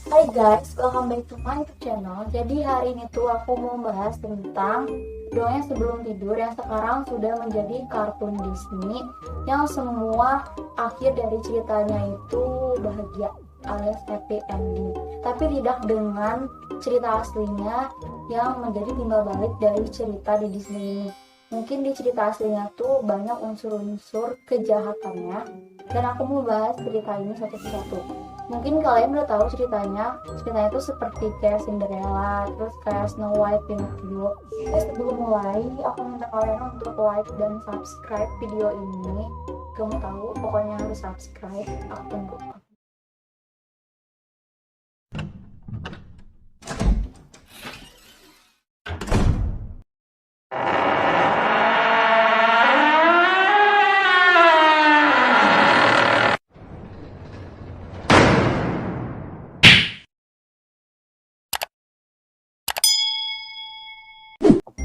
Hai guys, welcome back to my YouTube channel. Jadi hari ini tuh aku mau bahas tentang Doanya Sebelum Tidur yang sekarang sudah menjadi kartun Disney yang semua akhir dari ceritanya itu bahagia alias happy ending. Tapi tidak dengan cerita aslinya yang menjadi timbal balik dari cerita di Disney ini. Mungkin di cerita aslinya tuh banyak unsur-unsur kejahatannya dan aku mau bahas cerita ini satu persatu. Mungkin kalian udah tahu ceritanya tuh seperti kayak Cinderella, terus kayak Snow White, Pinocchio. Sebelum mulai, aku minta kalian untuk like dan subscribe video ini. Kamu tahu, pokoknya harus subscribe. Aku tunggu.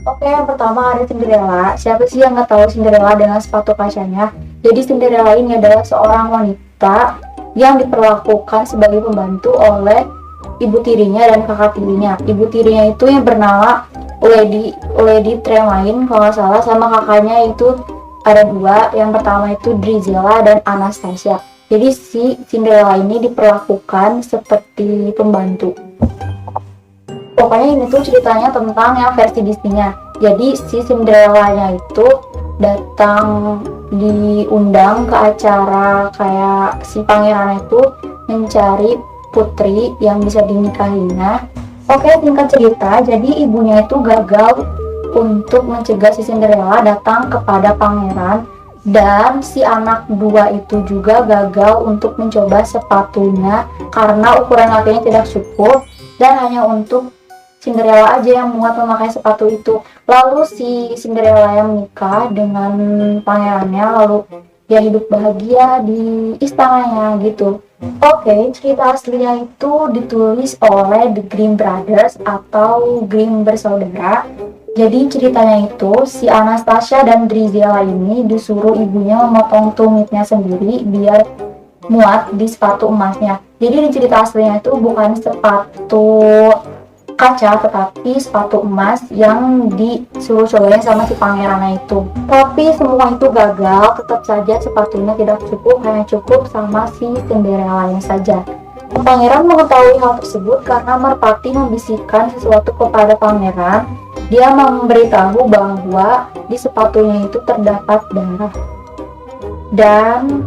Oke, yang pertama ada Cinderella. Siapa sih yang nggak tahu Cinderella dengan sepatu kacanya? Jadi Cinderella ini adalah seorang wanita yang diperlakukan sebagai pembantu oleh ibu tirinya dan kakak tirinya. Ibu tirinya itu yang bernama Lady Tremaine kalau nggak salah, sama kakaknya itu ada dua. Yang pertama itu Drizella dan Anastasia. Jadi si Cinderella ini diperlakukan seperti pembantu. Pokoknya ini tuh ceritanya tentang yang versi Disney-nya. Jadi si Cinderella-nya itu datang diundang ke acara kayak si pangeran itu mencari putri yang bisa dinikahinya. Oke, singkat cerita, jadi ibunya itu gagal untuk mencegah si Cinderella datang kepada pangeran, dan si anak dua itu juga gagal untuk mencoba sepatunya karena ukuran kakinya tidak cukup dan hanya untuk Cinderella aja yang muat memakai sepatu itu. Lalu si Cinderella yang menikah dengan pangerannya, lalu dia hidup bahagia di istananya gitu. Oke, cerita aslinya itu ditulis oleh The Grimm Brothers atau Grimm bersaudara. Jadi ceritanya itu si Anastasia dan Drizella ini disuruh ibunya memotong tumitnya sendiri biar muat di sepatu emasnya. Jadi di cerita aslinya itu bukan sepatu kaca tetapi sepatu emas yang disuruh cobain sama si pangerannya itu. Tapi semua itu gagal, tetap saja sepatunya tidak cukup, hanya cukup sama si Cinderella-nya saja. Pangeran mengetahui hal tersebut karena merpati membisikkan sesuatu kepada pangeran. Dia memberitahu bahwa di sepatunya itu terdapat darah. Dan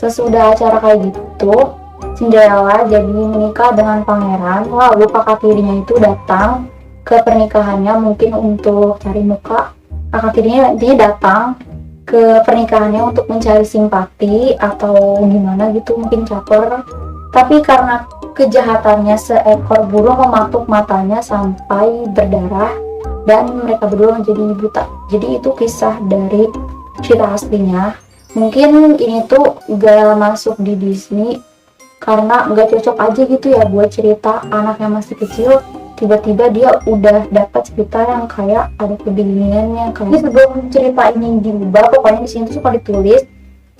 sesudah acara kayak gitu, Cinderella jadi menikah dengan pangeran. Lalu kakak tirinya itu datang ke pernikahannya mungkin untuk cari muka. Kakak tirinya dia datang ke pernikahannya untuk mencari simpati atau gimana gitu, mungkin caper. Tapi karena kejahatannya, seekor burung mematuk matanya sampai berdarah dan mereka berdua menjadi buta. Jadi itu kisah dari cerita aslinya. Mungkin ini tuh gak masuk di Disney karena nggak cocok aja gitu ya buat cerita anak yang masih kecil. Tiba-tiba dia udah dapat cerita yang kayak ada kebingungannya. Kayak sebelum cerita ini diubah, pokoknya di sini tuh suka ditulis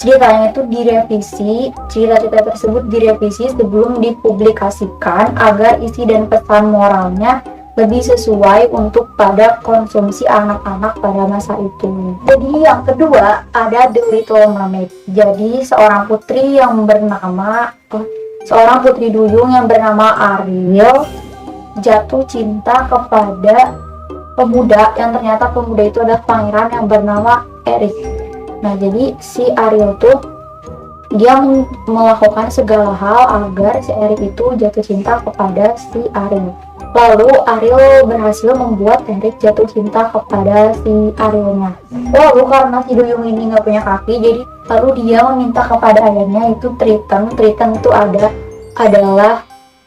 ceritanya itu direvisi, cerita-cerita tersebut direvisi sebelum dipublikasikan agar isi dan pesan moralnya lebih sesuai untuk pada konsumsi anak-anak pada masa itu. Jadi yang kedua ada The Little Mermaid. Jadi seorang putri duyung yang bernama Ariel jatuh cinta kepada pemuda yang ternyata pemuda itu adalah pangeran yang bernama Eric. Nah, jadi si Ariel tuh dia melakukan segala hal agar si Eric itu jatuh cinta kepada si Ariel. Lalu Ariel berhasil membuat Eric jatuh cinta kepada si Arielnya. Lalu karena si duyung ini nggak punya kaki, jadi lalu dia meminta kepada ayahnya itu Triton. Triton itu adalah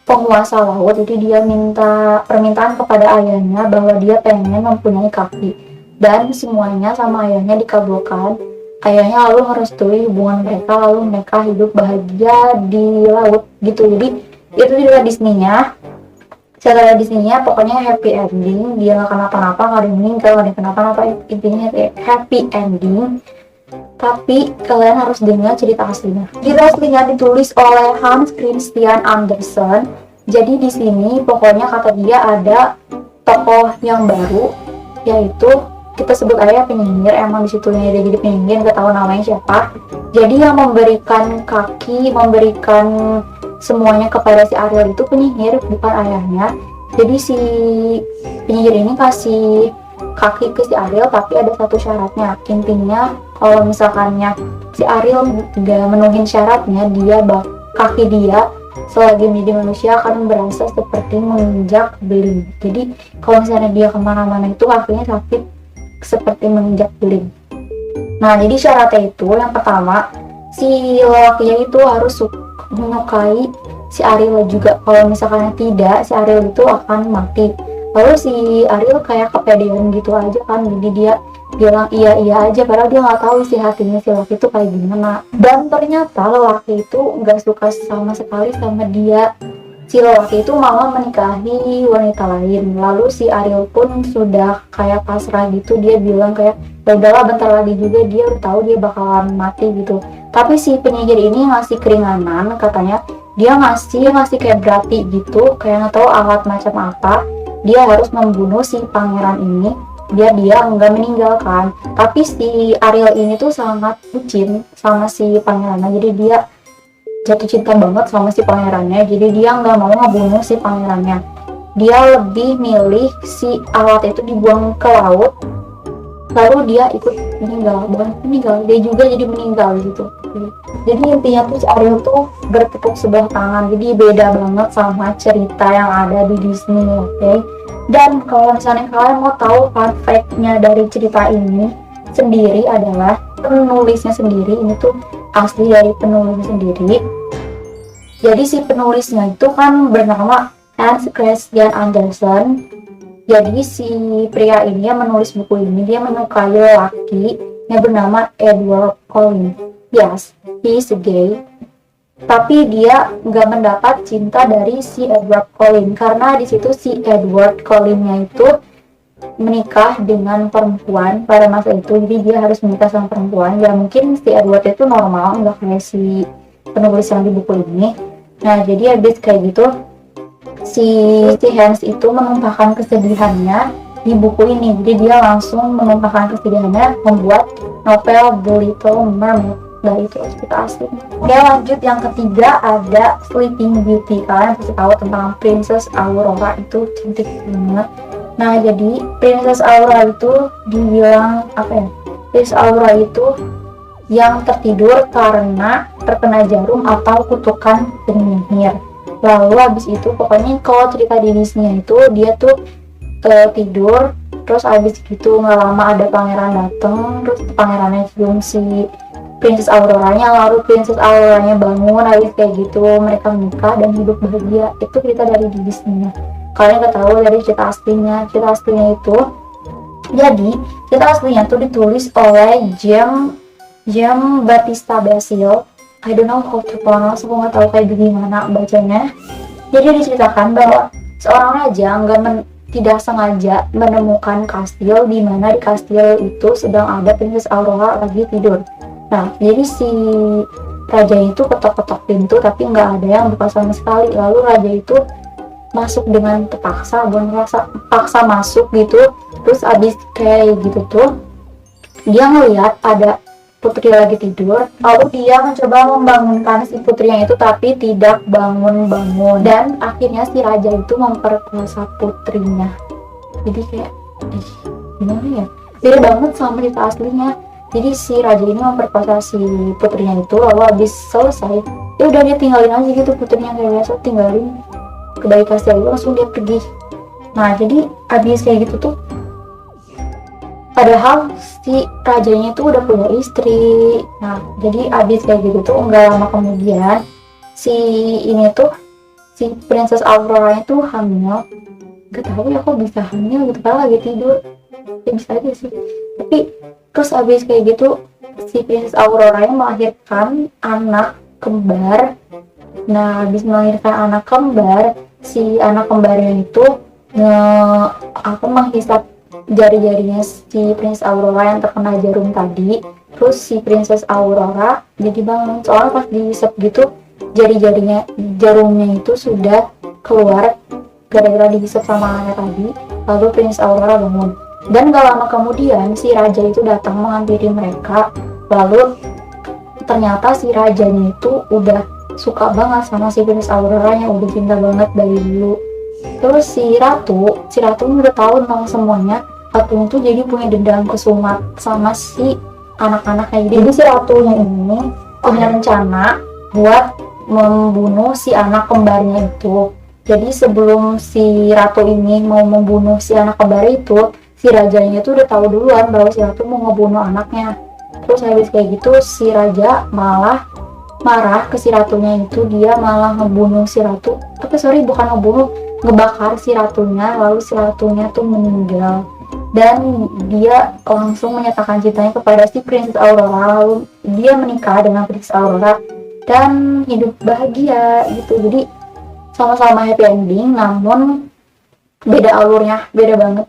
penguasa laut. Jadi dia minta permintaan kepada ayahnya bahwa dia pengen mempunyai kaki. Dan semuanya sama ayahnya dikabulkan. Ayahnya lalu merestui hubungan mereka, lalu mereka hidup bahagia di laut gitu. Jadi itu juga Disney-nya. Secara Disney-nya pokoknya happy ending. Dia nggak kenapa-napa, nggak ada meninggal, nggak ada kenapa-napa, intinya happy ending. Tapi kalian harus dengar cerita aslinya. Cerita aslinya ditulis oleh Hans Christian Andersen. Jadi di sini pokoknya kata dia ada tokoh yang baru, yaitu kita sebut aja penyihir. Emang di situ dia jadi penyihir, nggak tahu namanya siapa. Jadi yang memberikan kaki, memberikan semuanya kepada si Ariel itu penyihir, bukan ayahnya. Jadi si penyihir ini kasih kaki ke si Ariel, tapi ada satu syaratnya. Intinya kalau misalkannya si Ariel gak menuhin syaratnya, kaki dia selagi menjadi manusia akan berasa seperti menginjak beling. Jadi kalau misalnya dia kemana-mana itu kakinya sakit seperti menginjak beling. Nah, jadi syaratnya itu yang pertama, si lelakinya itu harus menyukai si Ariel juga. Kalau misalkan tidak, si Ariel itu akan mati. Lalu si Ariel kayak kepedean gitu aja kan, jadi dia bilang iya aja, padahal dia nggak tahu isi hatinya si lelaki itu kayak gimana. Dan ternyata lelaki itu nggak suka sama sekali sama dia. Si lelaki itu malah menikahi wanita lain. Lalu si Ariel pun sudah kayak pasrah gitu, dia bilang kayak ya udahlah, bentar lagi juga dia udah tahu dia bakalan mati gitu. Tapi si penyihir ini ngasih keringanan, katanya dia ngasih kayak berarti gitu, kayak nggak tahu alat macam apa. Dia harus membunuh si pangeran ini biar dia nggak meninggalkan. Tapi si Ariel ini tuh sangat bucin sama si pangerannya, jadi dia jatuh cinta banget sama si pangerannya. Jadi dia nggak mau ngebunuh si pangerannya, dia lebih milih si alat itu dibuang ke laut, lalu dia ikut meninggal. Bukan meninggal, dia juga jadi meninggal gitu. Jadi intinya tuh si Ariel tuh bertepuk sebelah tangan. Jadi beda banget sama cerita yang ada di Disney, oke? Dan kalau misalnya kalian mau tahu fun fact-nya dari cerita ini sendiri adalah penulisnya sendiri, ini tuh asli dari penulisnya sendiri. Jadi si penulisnya itu kan bernama Hans Christian Andersen. Jadi si pria ini yang menulis buku ini, dia menyukai lelaki yang bernama Edward Cullen. Yes, he is gay. Tapi dia nggak mendapat cinta dari si Edward Cullen, karena di situ si Edward Cullen-nya itu menikah dengan perempuan pada masa itu. Jadi dia harus menikah sama perempuan. Ya mungkin si Edward itu normal, nggak kayak si penulis yang di buku ini. Nah, jadi habis kayak gitu si Hans itu menumpahkan kesedihannya di buku ini. Jadi dia langsung menumpahkan kesedihannya membuat novel The Little Mermaid. Nah, itu cerita asli. Oke, lanjut yang ketiga ada Sleeping Beauty. Kalian pasti tahu tentang Princess Aurora, itu cantik banget. Nah, jadi Princess Aurora itu dibilang apa ya? Princess Aurora itu yang tertidur karena terkena jarum atau kutukan penyihir. Lalu habis itu pokoknya kalau cerita di Disney itu dia tuh tidur, terus habis gitu nggak lama ada pangeran dateng, terus pangerannya cium si Princess Auroranya, lalu Princess Auroranya bangun, habis kayak gitu mereka menikah dan hidup bahagia. Itu cerita dari di Disney-nya. Kalian nggak tahu dari cerita aslinya. Cerita aslinya itu, jadi cerita aslinya tuh ditulis oleh Jean Baptiste Basil. I don't know how to pronounce, aku nggak tahu kayak gimana bacanya. Jadi diceritakan bahwa seorang raja tidak sengaja menemukan kastil, di mana di kastil itu sedang ada Princess Aurora lagi tidur. Nah, jadi si raja itu ketok-ketok pintu tapi nggak ada yang buka sama sekali. Lalu raja itu masuk dengan terpaksa, paksa masuk gitu. Terus abis kayak gitu tuh dia ngeliat ada putri lagi tidur. Lalu dia mencoba membangunkan si putrinya itu tapi tidak bangun-bangun. Dan akhirnya si raja itu memperkosa putrinya. Jadi kayak gimana ya? Beda banget sama cerita aslinya. Jadi si raja ini memperkosa si putrinya itu, lalu habis selesai ya udah dia tinggalin aja gitu putrinya, kayak biasa tinggalin ke bayi kastil itu, langsung dia pergi. Nah, jadi habis kayak gitu tuh, padahal si rajanya itu udah punya istri. Nah, jadi habis kayak gitu tuh nggak lama kemudian si Princess Aurora itu hamil. Gak tahu ya kok bisa hamil gitu, karena lagi tidur ya bisa aja sih. Tapi terus abis kayak gitu si Princess Aurora yang melahirkan anak kembar. Nah, habis melahirkan anak kembar, si anak kembarnya itu menghisap jari-jarinya si Princess Aurora yang terkena jarum tadi. Terus si Princess Aurora jadi bangun, soalnya pas diisep gitu jarumnya itu sudah keluar gara-gara dihisap sama anaknya tadi. Lalu Princess Aurora bangun, dan gak lama kemudian si raja itu datang menghampiri mereka. Lalu ternyata si rajanya itu udah suka banget sama si Princess Aurora yang udah cinta banget dari dulu. Terus si ratu ini udah tahu tentang semuanya. Ratu itu jadi punya dendam kesumat sama si anak-anaknya. Jadi si ratunya ini punya rencana buat membunuh si anak kembarnya itu. Jadi sebelum si ratu ini mau membunuh si anak kembar itu, si rajanya itu udah tahu duluan bahwa si ratu mau ngebunuh anaknya. Terus habis kayak gitu si raja malah marah ke si ratunya itu, dia malah ngebunuh si ratu. Bukan ngebunuh, ngebakar si ratunya. Lalu si ratunya tuh meninggal, dan dia langsung menyatakan cintanya kepada si Princess Aurora. Lalu dia menikah dengan Princess Aurora dan hidup bahagia gitu. Jadi sama-sama happy ending, namun beda alurnya, beda banget,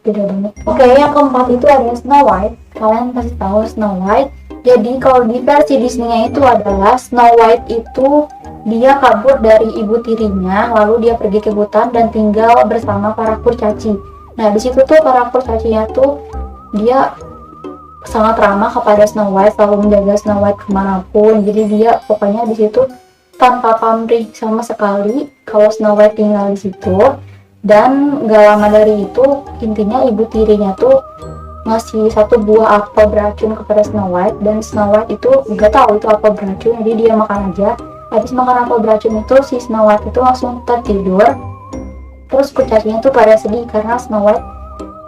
beda banget. Oke, yang keempat itu ada Snow White. Kalian pasti tahu Snow White. Jadi kalau di versi Disney-nya itu adalah Snow White itu dia kabur dari ibu tirinya, lalu dia pergi ke hutan dan tinggal bersama para kurcaci. Nah di situ tuh para kurcacinya tuh dia sangat ramah kepada Snow White, selalu menjaga Snow White kemanapun. Jadi dia pokoknya di situ tanpa pamrih sama sekali kalau Snow White tinggal di situ. Dan gak lama dari itu intinya ibu tirinya tuh ngasih satu buah apel beracun kepada Snow White, dan Snow White itu gak tahu itu apel beracun, jadi dia makan aja. Habis makan apel beracun itu si Snow White itu langsung tertidur. Terus kurcacinya tuh pada sedih karena Snow White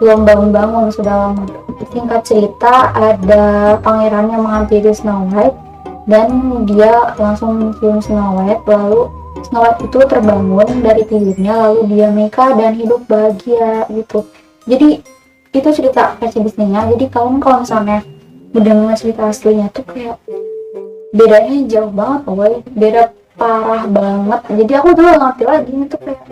belum bangun-bangun sudah lama. Singkat cerita, ada pangeran yang menghampiri Snow White dan dia langsung mencium Snow White. Lalu Snow White itu terbangun dari tidurnya, lalu dia menikah dan hidup bahagia gitu. Jadi itu cerita versi Disney-nya. Jadi kalian kalau misalnya mendengar cerita aslinya tuh kayak bedanya jauh banget, boy. Beda parah banget. Jadi aku dulu ngerti lagi itu kayak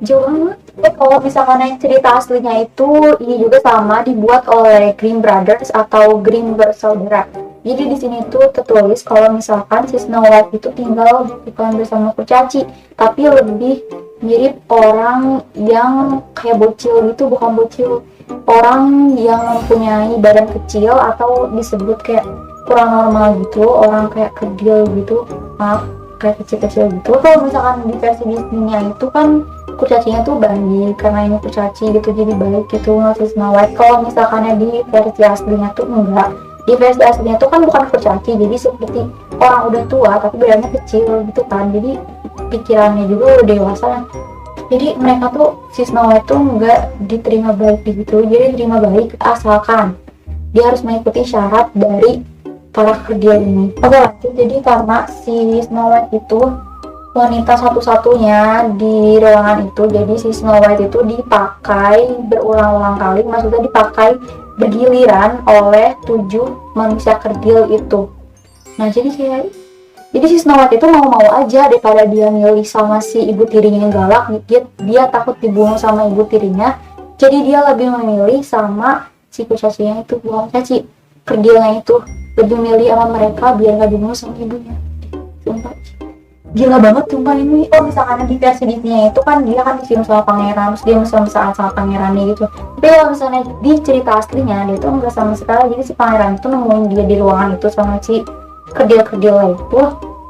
jauh banget. Kalau misalkan yang cerita aslinya itu ini juga sama dibuat oleh Grimm Brothers atau Grimm bersaudara. Jadi di sini tuh tertulis kalau misalkan si Snow White itu tinggal bukan bersama kurcaci, tapi lebih mirip orang yang kayak bocil gitu, bukan bocil, orang yang mempunyai badan kecil atau disebut kayak kurang normal gitu, orang kayak kerdil gitu, maaf, kayak kecil-kecil gitu. Kalau misalkan di versi Disney-nya itu kan kurcacinya tuh baik, karena ini kurcaci gitu jadi baik gitu, ngasih Snow White. Kalau misalkan di versi aslinya tuh enggak. Di versi aslinya tuh kan bukan kurcaci, jadi seperti orang udah tua tapi badannya kecil gitu kan, jadi pikirannya juga udah dewasa. Jadi mereka tuh si Snow White tuh nggak diterima baik gitu, jadi diterima baik asalkan dia harus mengikuti syarat dari para kerdil ini. Oke lanjut. Jadi karena si Snow White itu wanita satu-satunya di ruangan itu, jadi si Snow White itu dipakai berulang-ulang kali, maksudnya dipakai bergiliran oleh 7 manusia kerdil itu. Nah jadi si Snow White itu mau-mau aja daripada dia milih sama si ibu tirinya yang galak, dia takut dibunuh sama ibu tirinya, jadi dia lebih memilih sama si kurcacinya itu, bukan kurcaci, kerdilnya itu, lebih milih sama mereka biar gak dibunuh sama ibunya. Sumpah gila banget sumpah ini. Oh misalkan di versi Disney itu kan dia kan dicium sama pangeran, terus dia mesra-mesraan sama pangerannya gitu. Tapi kalau misalnya di cerita aslinya dia itu enggak sama sekali. Jadi si pangeran itu nemuin dia di ruangan itu sama si kerdil-kerdil itu,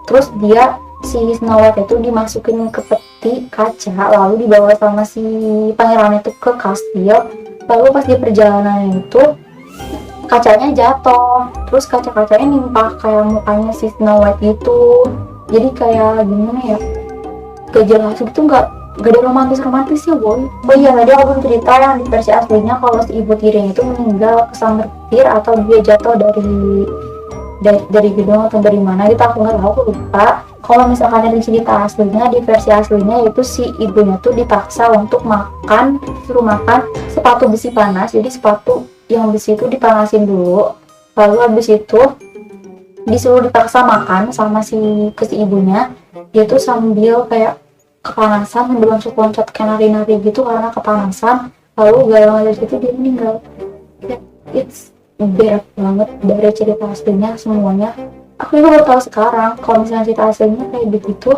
terus dia si Snow White itu dimasukin ke peti kaca, lalu dibawa sama si pangeran itu ke kastil. Lalu pas di perjalanan itu kacanya jatuh, terus kaca-kacanya nimpah kayak mukanya si Snow White gitu. Jadi kayak gimana ya, gak jelas gitu, gak ada romantis ya boy. Oh iya tadi aku belum cerita yang di versi aslinya kalau si ibu tirinya itu meninggal kesambar petir atau dia jatuh dari gedung atau dari mana gitu, aku nggak tahu, aku lupa. Kalau misalkan dari cerita aslinya, di versi aslinya itu si ibunya tuh dipaksa untuk suruh makan sepatu besi panas. Jadi sepatu yang besi itu dipanasin dulu, lalu habis itu disuruh dipaksa makan sama si ibunya. Dia tuh sambil kayak kepanasan, sambil loncat-loncat kayak nari-nari gitu karena kepanasan. Lalu gak lama dari situ dia meninggal. berat banget dari cerita aslinya semuanya. Aku juga baru tahu sekarang kalau misalnya cerita aslinya kayak begitu.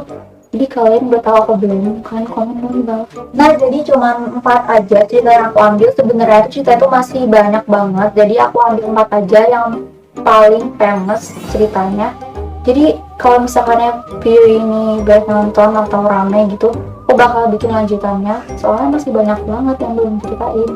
Jadi kalian udah tahu apa belum? Kalian komen dong di bawah. Nah, jadi cuman 4 aja cerita yang aku ambil. Sebenarnya itu cerita itu masih banyak banget. Jadi aku ambil 4 aja yang paling famous ceritanya. Jadi kalau misalkan ya video ini banyak nonton atau rame gitu, aku bakal bikin lanjutannya. Soalnya masih banyak banget yang belum ceritain.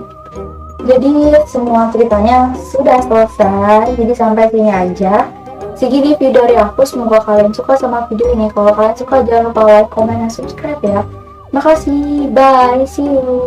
Jadi semua ceritanya sudah selesai. Jadi sampai sini aja. Segini video dari aku, semoga kalian suka sama video ini. Kalau kalian suka jangan lupa like, comment, dan subscribe ya. Makasih, bye, see you.